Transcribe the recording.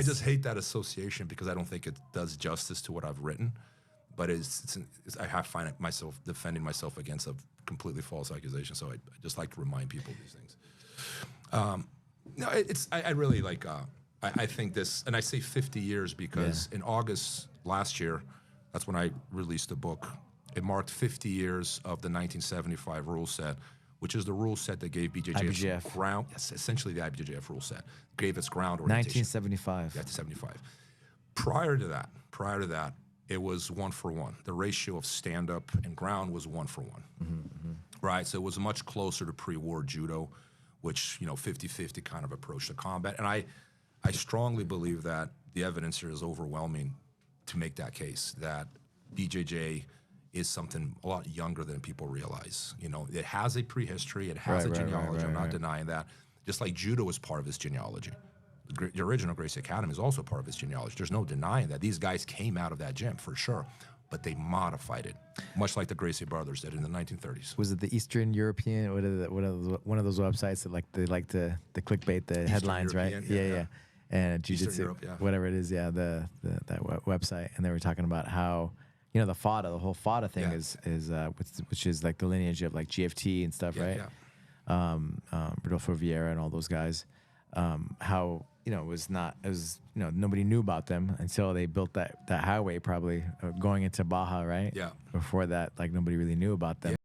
I just hate that association because I don't think it does justice to what I've written. But I have find myself defending myself against a completely false accusation. So I just like to remind people of these things. No, I really like. I think this, and I say 50 years because in August last year, that's when I released the book. It marked 50 years of the 1975 rule set, which is the rule set that gave BJJ its ground. Yes, essentially the IBJJF rule set gave its ground orientation. 1975. Yeah, 1975. Prior to that, it was 1 for 1. The ratio of stand-up and ground was 1 for 1. Right? So it was much closer to pre-war judo, which, 50-50 kind of approach to combat. And I strongly believe that the evidence here is overwhelming to make that case, that BJJ is something a lot younger than people realize. It has a prehistory, it has a genealogy, I'm not denying that. Just like judo is part of its genealogy. The original Gracie Academy is also part of its genealogy. There's no denying that. These guys came out of that gym, for sure, but they modified it, much like the Gracie brothers did in the 1930s. Was it the Eastern European, one of those websites that they like to clickbait the headlines, European, right? Yeah. And Jiu-Jitsu, whatever it is, that website. And they were talking about how, the FADA, the whole FADA thing which is like the lineage of like GFT and stuff, right? Rodolfo Vieira and all those guys. How, nobody knew about them until they built that highway, probably going into Baja, right? Yeah. Before that, like, nobody really knew about them.